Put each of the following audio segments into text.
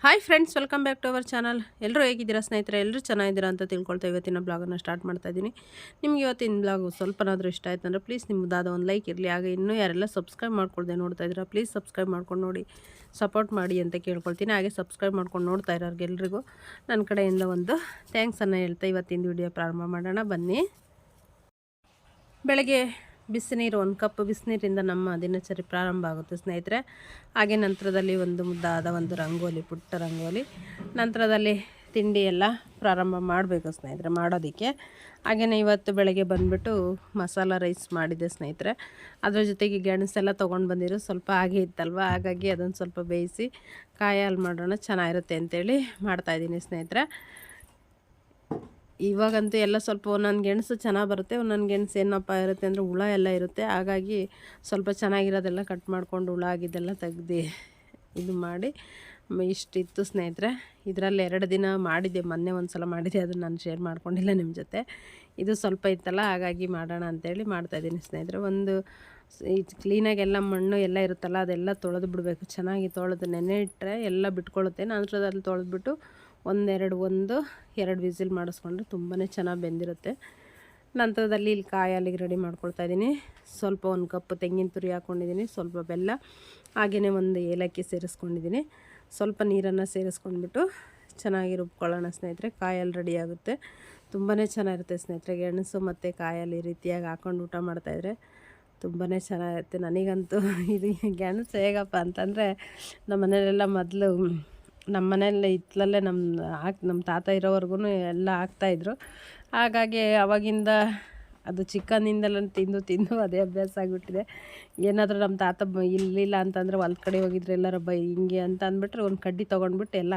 Hi friends, welcome back to our channel. ಎಲ್ಲರೂ ಹೇಗಿದ್ದೀರಾ ಸ್ನೇಹಿತರೆ? ಎಲ್ಲರೂ ಚೆನ್ನಾಗಿದ್ದೀರಾ ಅಂತ ತಿಳ್ಕೊಳ್ತಾ ಇವತ್ತಿನ ಬ್ಲಾಗನ್ನು ಸ್ಟಾರ್ಟ್ ಮಾಡ್ತಾ ಇದ್ದೀನಿ. ನಿಮ್ಗೆ ಇವತ್ತಿನ ಬ್ಲಾಗು ಸ್ವಲ್ಪನಾದರೂ ಇಷ್ಟ ಆಯ್ತು ಅಂದರೆ ಪ್ಲೀಸ್ ನಿಮ್ಮದಾದ ಒಂದು ಲೈಕ್ ಇರಲಿ. ಹಾಗೆ ಇನ್ನೂ ಯಾರೆಲ್ಲ ಸಬ್ಸ್ಕ್ರೈಬ್ ಮಾಡ್ಕೊಳ್ದೆ ನೋಡ್ತಾ ಇದ್ದೀರಾ, ಪ್ಲೀಸ್ ಸಬ್ಸ್ಕ್ರೈಬ್ ಮಾಡ್ಕೊಂಡು ನೋಡಿ, ಸಪೋರ್ಟ್ ಮಾಡಿ ಅಂತ ಕೇಳ್ಕೊಳ್ತೀನಿ. ಹಾಗೆ ಸಬ್ಸ್ಕ್ರೈಬ್ ಮಾಡ್ಕೊಂಡು ನೋಡ್ತಾ ಇರೋರಿಗೆಲ್ರಿಗೂ ನನ್ನ ಕಡೆಯಿಂದ ಒಂದು ಥ್ಯಾಂಕ್ಸನ್ನು ಹೇಳ್ತಾ ಇವತ್ತಿನ ವಿಡಿಯೋ ಪ್ರಾರಂಭ ಮಾಡೋಣ ಬನ್ನಿ. ಬೆಳಗ್ಗೆ ಬಿಸಿನೀರು, ಒಂದು ಕಪ್ ಬಿಸಿನೀರಿಂದ ನಮ್ಮ ದಿನಚರಿ ಪ್ರಾರಂಭ ಆಗುತ್ತೆ ಸ್ನೇಹಿತರೆ. ಹಾಗೆ ನಂತರದಲ್ಲಿ ಒಂದು ಮುದ್ದಾದ ಒಂದು ರಂಗೋಲಿ, ಪುಟ್ಟ ರಂಗೋಲಿ. ನಂತರದಲ್ಲಿ ತಿಂಡಿ ಎಲ್ಲ ಪ್ರಾರಂಭ ಮಾಡಬೇಕು ಸ್ನೇಹಿತರೆ ಮಾಡೋದಕ್ಕೆ. ಹಾಗೆಯೇ ಇವತ್ತು ಬೆಳಗ್ಗೆ ಬಂದುಬಿಟ್ಟು ಮಸಾಲ ರೈಸ್ ಮಾಡಿದ್ದೆ ಸ್ನೇಹಿತರೆ. ಅದ್ರ ಜೊತೆಗೆ ಗೆಣಸೆಲ್ಲ ತೊಗೊಂಡು ಬಂದಿರೋ ಸ್ವಲ್ಪ ಹಾಗೆ ಇತ್ತಲ್ವ, ಹಾಗಾಗಿ ಅದನ್ನು ಸ್ವಲ್ಪ ಬೇಯಿಸಿ ಕಾಯಿ ಹಾಲು ಮಾಡೋಣ ಚೆನ್ನಾಗಿರುತ್ತೆ ಅಂತೇಳಿ ಮಾಡ್ತಾಯಿದ್ದೀನಿ ಸ್ನೇಹಿತರೆ. ಇವಾಗಂತೂ ಎಲ್ಲ ಸ್ವಲ್ಪ ಒಂದೊಂದು ಗೆಣಸು ಚೆನ್ನಾಗಿ ಬರುತ್ತೆ, ಒಂದೊಂದು ಗೆಣಸು ಏನಪ್ಪ ಇರುತ್ತೆ ಅಂದರೆ ಹುಳ ಎಲ್ಲ ಇರುತ್ತೆ. ಹಾಗಾಗಿ ಸ್ವಲ್ಪ ಚೆನ್ನಾಗಿರೋದೆಲ್ಲ ಕಟ್ ಮಾಡ್ಕೊಂಡು ಹುಳ ಆಗಿದ್ದೆಲ್ಲ ತೆಗ್ದು ಇದು ಮಾಡಿ ಇಷ್ಟಿತ್ತು ಸ್ನೇಹಿತರೆ. ಇದರಲ್ಲಿ 2 ದಿನ ಮಾಡಿದ್ದೆ, ಮೊನ್ನೆ ಒಂದು ಸಲ ಮಾಡಿದ್ದೆ, ಅದನ್ನು ನಾನು ಶೇರ್ ಮಾಡ್ಕೊಂಡಿಲ್ಲ ನಿಮ್ಮ ಜೊತೆ. ಇದು ಸ್ವಲ್ಪ ಇತ್ತಲ್ಲ, ಹಾಗಾಗಿ ಮಾಡೋಣ ಅಂತೇಳಿ ಮಾಡ್ತಾಯಿದ್ದೀನಿ ಸ್ನೇಹಿತರೆ. ಒಂದು ಕ್ಲೀನಾಗಿ ಎಲ್ಲ ಮಣ್ಣು ಎಲ್ಲ ಇರುತ್ತಲ್ಲ ಅದೆಲ್ಲ ತೊಳೆದು ಬಿಡಬೇಕು. ಚೆನ್ನಾಗಿ ತೊಳೆದು ನೆನೆ ಇಟ್ಟರೆ ಎಲ್ಲ ಬಿಟ್ಕೊಳ್ಳುತ್ತೆ. ನಂತರದಲ್ಲಿ ತೊಳೆದ್ಬಿಟ್ಟು ಎರಡು ವಿಸಿಲ್ ಮಾಡಿಸ್ಕೊಂಡ್ರೆ ತುಂಬಾ ಚೆನ್ನಾಗಿ ಬೆಂದಿರುತ್ತೆ. ನಂತರದಲ್ಲಿ ಇಲ್ಲಿ ಕಾಯಿ ಹಾಲಿಗೆ ರೆಡಿ ಮಾಡ್ಕೊಳ್ತಾ ಇದ್ದೀನಿ. ಸ್ವಲ್ಪ ಒಂದು ಕಪ್ ತೆಂಗಿನ ತುರಿ ಹಾಕ್ಕೊಂಡಿದ್ದೀನಿ, ಸ್ವಲ್ಪ ಬೆಲ್ಲ, ಹಾಗೆಯೇ ಒಂದು ಏಲಕ್ಕಿ ಸೇರಿಸ್ಕೊಂಡಿದ್ದೀನಿ. ಸ್ವಲ್ಪ ನೀರನ್ನು ಸೇರಿಸ್ಕೊಂಡ್ಬಿಟ್ಟು ಚೆನ್ನಾಗಿ ರುಬ್ಕೊಳ್ಳೋಣ ಸ್ನೇಹಿತರೆ. ಕಾಯಿ ಹಾಲು ರೆಡಿ ಆಗುತ್ತೆ, ತುಂಬಾ ಚೆನ್ನಾಗಿರುತ್ತೆ ಸ್ನೇಹಿತರೆ. ಗೆಣಸು ಮತ್ತು ಕಾಯಿ ಹಾಲು ಈ ರೀತಿಯಾಗಿ ಹಾಕ್ಕೊಂಡು ಊಟ ಮಾಡ್ತಾಯಿದ್ರೆ ತುಂಬಾ ಚೆನ್ನಾಗಿರುತ್ತೆ. ನನಗಂತೂ ಇದು ಗೆಣಸು ಹೇಗಪ್ಪ ಅಂತಂದರೆ, ನಮ್ಮ ಮನೆಯಲ್ಲೆಲ್ಲ ಮೊದಲು ನಮ್ಮ ಮನೆಯಲ್ಲೇ ಹಿತ್ತಲಲ್ಲೇ ನಮ್ಮ ತಾತ ಇರೋವರೆಗೂ ಎಲ್ಲ ಹಾಕ್ತಾಯಿದ್ರು. ಹಾಗಾಗಿ ಆವಾಗಿಂದ ಅದು ಚಿಕ್ಕಂದಿಂದೆಲ್ಲ ತಿಂದು ಅದೇ ಅಭ್ಯಾಸ ಆಗಿಬಿಟ್ಟಿದೆ. ಏನಾದರೂ ನಮ್ಮ ತಾತ ಇರಲಿಲ್ಲ ಅಂತಂದರೆ ಹೊಲ್ದ ಕಡೆ ಹೋಗಿದ್ರೆ ಎಲ್ಲರ ಹಿಂಗೆ ಅಂತ ಅಂದ್ಬಿಟ್ರೆ ಒಂದು ಕಡ್ಡಿ ತೊಗೊಂಡ್ಬಿಟ್ಟು ಎಲ್ಲ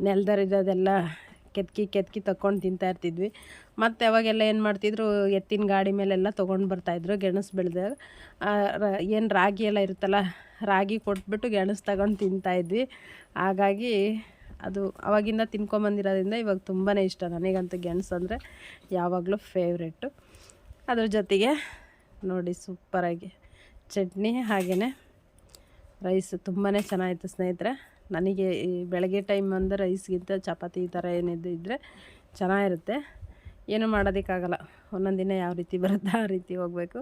ನೆಲದರಿದೆಲ್ಲ ಕೆತ್ಕಿ ತಗೊಂಡು ತಿಂತಾಯಿರ್ತಿದ್ವಿ. ಮತ್ತು ಅವಾಗೆಲ್ಲ ಏನು ಮಾಡ್ತಿದ್ರು, ಎತ್ತಿನ ಗಾಡಿ ಮೇಲೆಲ್ಲ ತೊಗೊಂಡು ಬರ್ತಾಯಿದ್ರು ಗೆಣಸು ಬೆಳೆದಾಗ. ಏನು ರಾಗಿ ಎಲ್ಲ ಇರುತ್ತಲ್ಲ, ರಾಗಿ ಕೊಟ್ಬಿಟ್ಟು ಗೆಣಸು ತಗೊಂಡು ತಿಂತಾಯಿದ್ವಿ. ಹಾಗಾಗಿ ಅದು ಅವಾಗಿಂದ ತಿನ್ಕೊಂಬಂದಿರೋದ್ರಿಂದ ಇವಾಗ ತುಂಬಾ ಇಷ್ಟ ನನಗಂತೂ. ಗೆಣಸು ಅಂದರೆ ಯಾವಾಗಲೂ ಫೇವ್ರೆಟ್ಟು. ಅದ್ರ ಜೊತೆಗೆ ನೋಡಿ ಸೂಪರಾಗಿ ಚಟ್ನಿ, ಹಾಗೆಯೇ ರೈಸ್ ತುಂಬಾ ಚೆನ್ನಾಗಿತ್ತು ಸ್ನೇಹಿತರೆ. ನನಗೆ ಈ ಬೆಳಗ್ಗೆ ಟೈಮ್ ಅಂದರೆ ರೈಸ್ಗಿಂತ ಚಪಾತಿ ಈ ಥರ ಏನಿದ್ದು ಇದ್ದರೆ ಚೆನ್ನಾಗಿರುತ್ತೆ. ಏನೂ ಮಾಡೋದಕ್ಕಾಗಲ್ಲ, ಒಂದೊಂದು ದಿನ ಯಾವ ರೀತಿ ಬರುತ್ತೆ ಆ ರೀತಿ ಹೋಗಬೇಕು.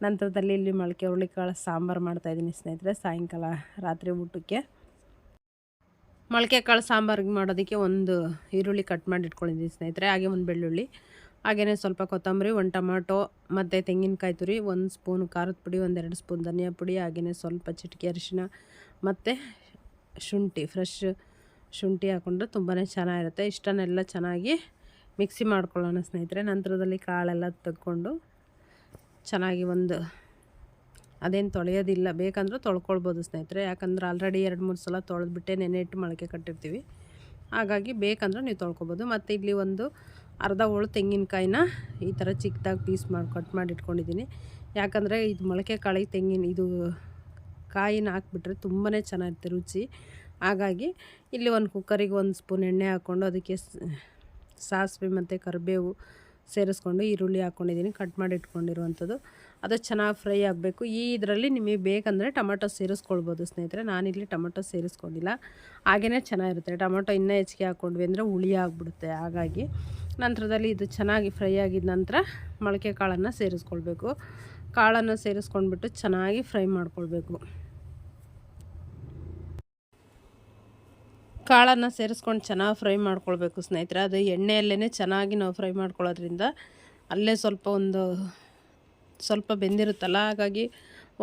ನಂತರದಲ್ಲಿ ಇಲ್ಲಿ ಮೊಳಕೆ ಹುರುಳಿಕಾಳು ಸಾಂಬಾರು ಮಾಡ್ತಾಯಿದ್ದೀನಿ ಸ್ನೇಹಿತರೆ. ಸಾಯಂಕಾಲ ರಾತ್ರಿ ಊಟಕ್ಕೆ ಮೊಳಕೆ ಕಾಳು ಸಾಂಬಾರಿಗೆ ಮಾಡೋದಕ್ಕೆ ಒಂದು ಈರುಳ್ಳಿ ಕಟ್ ಮಾಡಿ ಇಟ್ಕೊಂಡಿದ್ದೀನಿ ಸ್ನೇಹಿತರೆ. ಹಾಗೆ ಒಂದು ಬೆಳ್ಳುಳ್ಳಿ, ಹಾಗೆಯೇ ಸ್ವಲ್ಪ ಕೊತ್ತಂಬರಿ, ಒಂದು ಟೊಮಾಟೊ ಮತ್ತು ತೆಂಗಿನಕಾಯಿ ತುರಿ, 1 ಸ್ಪೂನ್ ಖಾರದ ಪುಡಿ, 1-2 ಸ್ಪೂನ್ ಧನಿಯಾ ಪುಡಿ, ಹಾಗೆಯೇ ಸ್ವಲ್ಪ ಚಿಟಿಕೆ ಅರಿಶಿನ ಮತ್ತು ಶುಂಠಿ, ಫ್ರೆಶ್ ಶುಂಠಿ ಹಾಕ್ಕೊಂಡ್ರೆ ತುಂಬಾ ಚೆನ್ನಾಗಿರುತ್ತೆ. ಇಷ್ಟನ್ನೆಲ್ಲ ಚೆನ್ನಾಗಿ ಮಿಕ್ಸಿ ಮಾಡ್ಕೊಳ್ಳೋಣ ಸ್ನೇಹಿತರೆ. ನಂತರದಲ್ಲಿ ಕಾಳೆಲ್ಲ ತೆಗ್ಕೊಂಡು ಚೆನ್ನಾಗಿ ಅದೇನು ತೊಳೆಯೋದಿಲ್ಲ, ಬೇಕಂದ್ರೆ ತೊಳ್ಕೊಳ್ಬೋದು ಸ್ನೇಹಿತರೆ. ಯಾಕಂದ್ರೆ ಆಲ್ರೆಡಿ 2-3 ಸಲ ತೊಳೆದ್ಬಿಟ್ಟೆ ನೆನೆ ಇಟ್ಟು ಮೊಳಕೆ ಕಟ್ಟಿರ್ತೀವಿ. ಹಾಗಾಗಿ ಬೇಕಂದ್ರೆ ನೀವು ತೊಳ್ಕೊಬೋದು. ಮತ್ತು ಇಲ್ಲಿ ಒಂದು ಅರ್ಧ ಹೋಳು ತೆಂಗಿನಕಾಯಿನ ಈ ಥರ ಚಿಕ್ಕದಾಗಿ ಕಟ್ ಮಾಡಿ ಇಟ್ಕೊಂಡಿದ್ದೀನಿ. ಯಾಕಂದರೆ ಇದು ಮೊಳಕೆ ಕಾಳಿಗೆ ಇದು ಕಾಯಿನ ಹಾಕ್ಬಿಟ್ರೆ ತುಂಬಾ ಚೆನ್ನಾಗಿರುತ್ತೆ ರುಚಿ. ಹಾಗಾಗಿ ಇಲ್ಲಿ ಒಂದು ಕುಕ್ಕರಿಗೆ 1 ಸ್ಪೂನ್ ಎಣ್ಣೆ ಹಾಕ್ಕೊಂಡು ಅದಕ್ಕೆ ಸಾಸಿವೆ ಮತ್ತು ಕರಿಬೇವು ಸೇರಿಸ್ಕೊಂಡು ಈರುಳ್ಳಿ ಹಾಕ್ಕೊಂಡಿದ್ದೀನಿ, ಕಟ್ ಮಾಡಿ ಇಟ್ಕೊಂಡಿರುವಂಥದ್ದು. ಅದು ಚೆನ್ನಾಗಿ ಫ್ರೈ ಆಗಬೇಕು. ಇದರಲ್ಲಿ ನಿಮಗೆ ಬೇಕಂದರೆ ಟೊಮೆಟೊ ಸೇರಿಸ್ಕೊಳ್ಬೋದು ಸ್ನೇಹಿತರೆ. ನಾನಿಲ್ಲಿ ಟೊಮೆಟೊ ಸೇರಿಸ್ಕೊಂಡಿಲ್ಲ, ಹಾಗೆಯೇ ಚೆನ್ನಾಗಿರುತ್ತೆ. ಟೊಮೆಟೊ ಇನ್ನೂ ಹೆಚ್ಚಿಗೆ ಹಾಕ್ಕೊಂಡ್ವಿ ಅಂದರೆ ಹುಳಿ ಆಗಿಬಿಡುತ್ತೆ. ಹಾಗಾಗಿ ನಂತರದಲ್ಲಿ ಇದು ಚೆನ್ನಾಗಿ ಫ್ರೈ ಆಗಿದ ನಂತರ ಮೊಳಕೆ ಕಾಳನ್ನು ಸೇರಿಸ್ಕೊಳ್ಬೇಕು. ಕಾಳನ್ನು ಸೇರಿಸ್ಕೊಂಡ್ಬಿಟ್ಟು ಚೆನ್ನಾಗಿ ಫ್ರೈ ಮಾಡ್ಕೊಳ್ಬೇಕು. ಕಾಳನ್ನು ಸೇರಿಸ್ಕೊಂಡು ಚೆನ್ನಾಗಿ ಫ್ರೈ ಮಾಡ್ಕೊಳ್ಬೇಕು ಸ್ನೇಹಿತರೆ. ಅದು ಎಣ್ಣೆಯಲ್ಲೇ ಚೆನ್ನಾಗಿ ನಾವು ಫ್ರೈ ಮಾಡ್ಕೊಳ್ಳೋದ್ರಿಂದ ಅಲ್ಲೇ ಸ್ವಲ್ಪ ಬೆಂದಿರುತ್ತಲ್ಲ, ಹಾಗಾಗಿ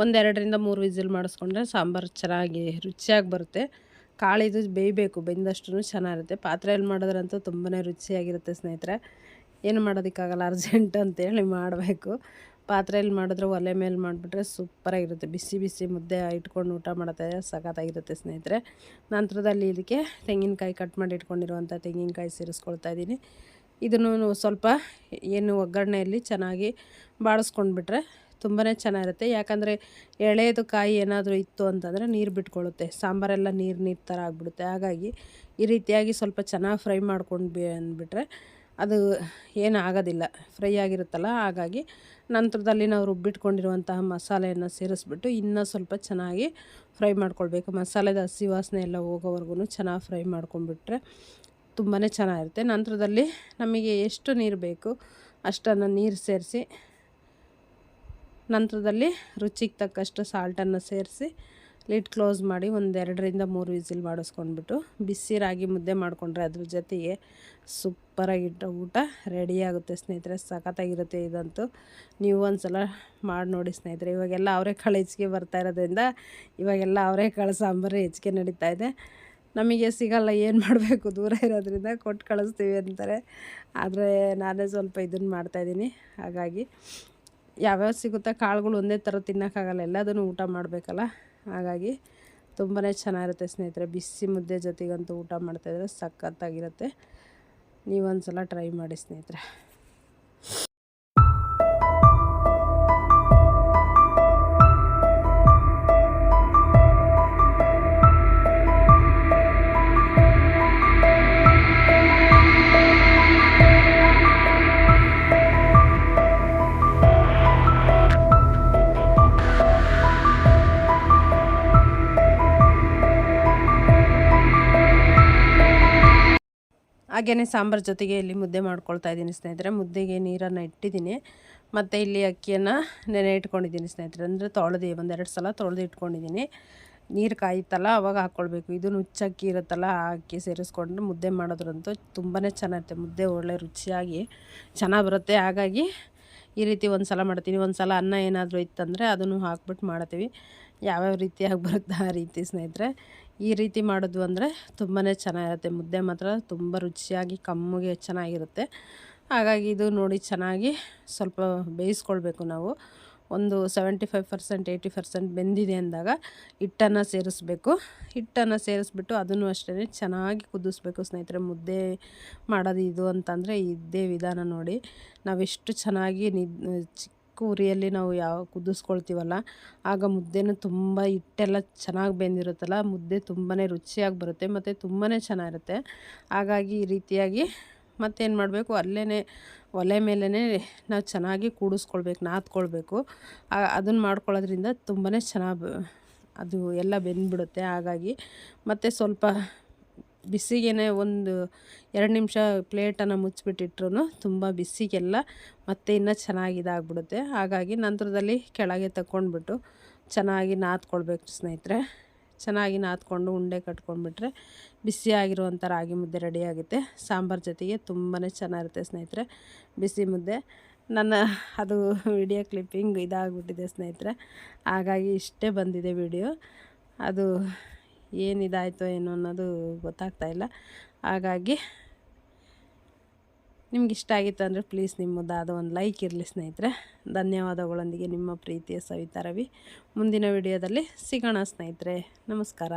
1-2-3 ವಿಸಿಲ್ ಮಾಡಿಸ್ಕೊಂಡ್ರೆ ಸಾಂಬಾರು ಚೆನ್ನಾಗಿ ರುಚಿಯಾಗಿ ಬರುತ್ತೆ. ಕಾಳಿದು ಬೇಯಬೇಕು, ಬೆಂದಷ್ಟು ಚೆನ್ನಾಗಿರುತ್ತೆ. ಪಾತ್ರೆಯಲ್ಲಿ ಮಾಡೋದ್ರಂತೂ ತುಂಬಾ ರುಚಿಯಾಗಿರುತ್ತೆ ಸ್ನೇಹಿತರೆ. ಏನು ಮಾಡೋದಕ್ಕಾಗಲ್ಲ, ಅರ್ಜೆಂಟ್ ಅಂತೇಳಿ ಮಾಡಬೇಕು. ಪಾತ್ರೆಯಲ್ಲಿ ಮಾಡಿದ್ರೆ ಒಲೆ ಮೇಲೆ ಮಾಡಿಬಿಟ್ರೆ ಸೂಪರಾಗಿರುತ್ತೆ. ಬಿಸಿ ಮುದ್ದೆ ಇಟ್ಕೊಂಡು ಊಟ ಮಾಡ್ತಾಯಿದ್ರೆ ಸಖತ್ತಾಗಿರುತ್ತೆ ಸ್ನೇಹಿತರೆ. ನಂತರದಲ್ಲಿ ಇದಕ್ಕೆ ತೆಂಗಿನಕಾಯಿ ಕಟ್ ಮಾಡಿ ಇಟ್ಕೊಂಡಿರುವಂಥ ತೆಂಗಿನಕಾಯಿ ಸೇರಿಸ್ಕೊಳ್ತಾ ಇದ್ದೀನಿ. ಇದನ್ನು ಸ್ವಲ್ಪ ಒಗ್ಗರಣೆಯಲ್ಲಿ ಚೆನ್ನಾಗಿ ಬಾಡಿಸ್ಕೊಂಡ್ಬಿಟ್ರೆ ತುಂಬಾ ಚೆನ್ನಾಗಿರುತ್ತೆ. ಯಾಕಂದರೆ ಎಳೆದು ಕಾಯಿ ಏನಾದರೂ ಇತ್ತು ಅಂತಂದರೆ ನೀರು ಬಿಟ್ಕೊಳ್ಳುತ್ತೆ, ಸಾಂಬಾರೆಲ್ಲ ನೀರು ಥರ ಆಗಿಬಿಡುತ್ತೆ. ಹಾಗಾಗಿ ಈ ರೀತಿಯಾಗಿ ಸ್ವಲ್ಪ ಚೆನ್ನಾಗಿ ಫ್ರೈ ಮಾಡ್ಕೊಂಡು ಅಂದ್ಬಿಟ್ರೆ ಅದು ಏನು ಆಗೋದಿಲ್ಲ, ಫ್ರೈ ಆಗಿರುತ್ತಲ್ಲ. ಹಾಗಾಗಿ ನಂತರದಲ್ಲಿ ನಾವು ರುಬ್ಬಿಟ್ಕೊಂಡಿರುವಂತಹ ಮಸಾಲೆಯನ್ನು ಸೇರಿಸ್ಬಿಟ್ಟು ಇನ್ನೂ ಸ್ವಲ್ಪ ಚೆನ್ನಾಗಿ ಫ್ರೈ ಮಾಡ್ಕೊಳ್ಬೇಕು. ಮಸಾಲೆದ ಹಸಿ ವಾಸನೆ ಎಲ್ಲ ಹೋಗೋವರೆಗೂ ಚೆನ್ನಾಗಿ ಫ್ರೈ ಮಾಡ್ಕೊಂಡ್ಬಿಟ್ರೆ ತುಂಬಾ ಚೆನ್ನಾಗಿರುತ್ತೆ. ನಂತರದಲ್ಲಿ ನಮಗೆ ಎಷ್ಟು ನೀರು ಬೇಕು ಅಷ್ಟನ್ನು ನೀರು ಸೇರಿಸಿ, ನಂತರದಲ್ಲಿ ರುಚಿಗೆ ತಕ್ಕಷ್ಟು ಸಾಲ್ಟನ್ನು ಸೇರಿಸಿ ಲಿಡ್ ಕ್ಲೋಸ್ ಮಾಡಿ ಒಂದು 2-3 ವಿಸಿಲ್ ಮಾಡಿಸ್ಕೊಂಡ್ಬಿಟ್ಟು ಬಿಸಿ ರಾಗಿ ಮುದ್ದೆ ಮಾಡಿಕೊಂಡ್ರೆ ಅದ್ರ ಜೊತೆಗೆ ಸೂಪರಾಗಿಟ್ಟು ಊಟ ರೆಡಿಯಾಗುತ್ತೆ ಸ್ನೇಹಿತರೆ. ಸಖತ್ತಾಗಿರುತ್ತೆ ಇದಂತೂ. ನೀವು ಒಂದ್ಸಲ ಮಾಡಿ ನೋಡಿ ಸ್ನೇಹಿತರೆ. ಇವಾಗೆಲ್ಲ ಅವರೆಕಾಳು ಹೆಚ್ಚಿಗೆ ಬರ್ತಾ ಇರೋದ್ರಿಂದ ಇವಾಗೆಲ್ಲ ಅವರೆಕಾಳು ಸಾಂಬಾರು ಹೆಚ್ಚಿಗೆ ನಡೀತಾ ಇದೆ. ನಮಗೆ ಸಿಗಲ್ಲ, ಏನು ಮಾಡಬೇಕು, ದೂರ ಇರೋದ್ರಿಂದ ಕೊಟ್ಟು ಕಳಿಸ್ತೀವಿ ಅಂತಾರೆ. ಆದರೆ ನಾನೇ ಸ್ವಲ್ಪ ಇದನ್ನು ಮಾಡ್ತಾಯಿದ್ದೀನಿ. ಹಾಗಾಗಿ ಯಾವ್ಯಾವ ಸಿಗುತ್ತಾ ಕಾಳುಗಳು ಒಂದೇ ಥರ ತಿನ್ನೋಕ್ಕಾಗಲ್ಲ, ಎಲ್ಲದನ್ನು ಊಟ ಮಾಡಬೇಕಲ್ಲ. ಹಾಗಾಗಿ ತುಂಬಾ ಚೆನ್ನಾಗಿರುತ್ತೆ ಸ್ನೇಹಿತರೆ. ಬಿಸಿ ಮುದ್ದೆ ಜೊತೆಗಂತೂ ಊಟ ಮಾಡ್ತಾಯಿದ್ರೆ ಸಖತ್ತಾಗಿರುತ್ತೆ. ನೀವೊಂದ್ಸಲ ಟ್ರೈ ಮಾಡಿ ಸ್ನೇಹಿತರೆ. ಹಾಗೆಯೇ ಸಾಂಬಾರು ಜೊತೆಗೆ ಇಲ್ಲಿ ಮುದ್ದೆ ಮಾಡ್ಕೊಳ್ತಾ ಇದ್ದೀನಿ ಸ್ನೇಹಿತರೆ. ಮುದ್ದೆಗೆ ನೀರನ್ನು ಇಟ್ಟಿದ್ದೀನಿ, ಮತ್ತು ಇಲ್ಲಿ ಅಕ್ಕಿಯನ್ನು ನೆನೆ ಇಟ್ಕೊಂಡಿದ್ದೀನಿ ಸ್ನೇಹಿತರೆ. ಅಂದರೆ ತೊಳೆದು 1-2 ಸಲ ತೊಳೆದು ಇಟ್ಕೊಂಡಿದ್ದೀನಿ. ನೀರು ಕಾಯುತ್ತಲ್ಲ ಆವಾಗ ಹಾಕ್ಕೊಳ್ಬೇಕು. ಇದು ನುಚ್ಚಕ್ಕಿ ಇರುತ್ತಲ್ಲ, ಆ ಅಕ್ಕಿ ಸೇರಿಸ್ಕೊಂಡ್ರೆ ಮುದ್ದೆ ಮಾಡೋದ್ರಂತೂ ತುಂಬಾ ಚೆನ್ನಾಗಿರುತ್ತೆ. ಮುದ್ದೆ ಒಳ್ಳೆ ರುಚಿಯಾಗಿ ಚೆನ್ನಾಗಿ ಬರುತ್ತೆ. ಹಾಗಾಗಿ ಈ ರೀತಿ ಒಂದು ಸಲ ಮಾಡ್ತೀನಿ. ಒಂದು ಸಲ ಅನ್ನ ಏನಾದರೂ ಇತ್ತಂದರೆ ಅದನ್ನು ಹಾಕ್ಬಿಟ್ಟು ಮಾಡ್ತೀವಿ. ಯಾವ್ಯಾವ ರೀತಿಯಾಗಿ ಬರುತ್ತೆ ಆ ರೀತಿ ಸ್ನೇಹಿತರೆ. ಈ ರೀತಿ ಮಾಡೋದು ಅಂದರೆ ತುಂಬಾ ಚೆನ್ನಾಗಿರುತ್ತೆ. ಮುದ್ದೆ ಮಾತ್ರ ತುಂಬ ರುಚಿಯಾಗಿ ಕಮ್ಮಗೆ ಚೆನ್ನಾಗಿರುತ್ತೆ. ಹಾಗಾಗಿ ಇದು ನೋಡಿ ಚೆನ್ನಾಗಿ ಸ್ವಲ್ಪ ಬೇಯಿಸ್ಕೊಳ್ಬೇಕು ನಾವು. ಒಂದು 75% 80% ಬೆಂದಿದೆ ಅಂದಾಗ ಹಿಟ್ಟನ್ನು ಸೇರಿಸ್ಬೇಕು. ಹಿಟ್ಟನ್ನು ಸೇರಿಸ್ಬಿಟ್ಟು ಅದನ್ನು ಅಷ್ಟೇ ಚೆನ್ನಾಗಿ ಕುದಿಸ್ಬೇಕು ಸ್ನೇಹಿತರೆ. ಮುದ್ದೆ ಮಾಡೋದು ಇದು ಅಂತಂದರೆ ಇದೇ ವಿಧಾನ ನೋಡಿ. ನಾವೆಷ್ಟು ಚೆನ್ನಾಗಿ ಚಿಕ್ಕ ಉರಿಯಲ್ಲಿ ನಾವು ಕುದಿಸ್ಕೊಳ್ತೀವಲ್ಲ, ಆಗ ಮುದ್ದೆನೂ ತುಂಬ ಹಿಟ್ಟೆಲ್ಲ ಚೆನ್ನಾಗಿ ಬೆಂದಿರುತ್ತಲ್ಲ, ಮುದ್ದೆ ತುಂಬಾ ರುಚಿಯಾಗಿ ಬರುತ್ತೆ ಮತ್ತು ತುಂಬಾ ಚೆನ್ನಾಗಿರುತ್ತೆ. ಹಾಗಾಗಿ ಈ ರೀತಿಯಾಗಿ ಮತ್ತೇನು ಮಾಡಬೇಕು, ಅಲ್ಲೇ ಒಲೆ ಮೇಲೇ ನಾವು ಚೆನ್ನಾಗಿ ಕೂಡಿಸ್ಕೊಳ್ಬೇಕು, ನಾದ್ಕೊಳ್ಬೇಕು. ಅದನ್ನು ಮಾಡ್ಕೊಳ್ಳೋದ್ರಿಂದ ತುಂಬಾ ಚೆನ್ನಾಗಿ ಅದು ಎಲ್ಲ ಬೆಂದ್ಬಿಡುತ್ತೆ. ಹಾಗಾಗಿ ಮತ್ತು ಸ್ವಲ್ಪ ಬಿಸಿಗೆ ಒಂದು 2 ನಿಮಿಷ ಪ್ಲೇಟನ್ನು ಮುಚ್ಚಿಬಿಟ್ಟಿಟ್ರು ತುಂಬ ಬಿಸಿಗೆಲ್ಲ ಮತ್ತೆ ಇನ್ನೂ ಚೆನ್ನಾಗಿ ಇದಾಗ್ಬಿಡುತ್ತೆ. ಹಾಗಾಗಿ ನಂತರದಲ್ಲಿ ಕೆಳಗೆ ತಗೊಂಡ್ಬಿಟ್ಟು ಚೆನ್ನಾಗಿ ನಾದ್ಕೊಳ್ಬೇಕು ಸ್ನೇಹಿತರೆ. ಚೆನ್ನಾಗಿ ನಾದ್ಕೊಂಡು ಉಂಡೆ ಕಟ್ಕೊಂಡ್ಬಿಟ್ರೆ ಬಿಸಿಯಾಗಿರುವಂಥ ರಾಗಿ ಮುದ್ದೆ ರೆಡಿಯಾಗುತ್ತೆ. ಸಾಂಬಾರು ಜೊತೆಗೆ ತುಂಬಾ ಚೆನ್ನಾಗಿರುತ್ತೆ ಸ್ನೇಹಿತರೆ ಬಿಸಿ ಮುದ್ದೆ. ಅದು ವಿಡಿಯೋ ಕ್ಲಿಪ್ಪಿಂಗ್ ಇದಾಗ್ಬಿಟ್ಟಿದೆ ಸ್ನೇಹಿತರೆ. ಹಾಗಾಗಿ ಇಷ್ಟೇ ಬಂದಿದೆ ವಿಡಿಯೋ. ಅದು ಏನಿದಾಯಿತೋ ಏನೋ ಅನ್ನೋದು ಗೊತ್ತಾಗ್ತಾಯಿಲ್ಲ. ಹಾಗಾಗಿ ನಿಮ್ಗೆ ಇಷ್ಟ ಆಗಿತ್ತು ಅಂದರೆ ಪ್ಲೀಸ್ ನಿಮ್ಮದಾದ ಒಂದು ಲೈಕ್ ಇರಲಿ ಸ್ನೇಹಿತರೆ. ಧನ್ಯವಾದಗಳೊಂದಿಗೆ ನಿಮ್ಮ ಪ್ರೀತಿಯ ಸವಿತಾ ರವಿ. ಮುಂದಿನ ವಿಡಿಯೋದಲ್ಲಿ ಸಿಗೋಣ ಸ್ನೇಹಿತರೆ. ನಮಸ್ಕಾರ.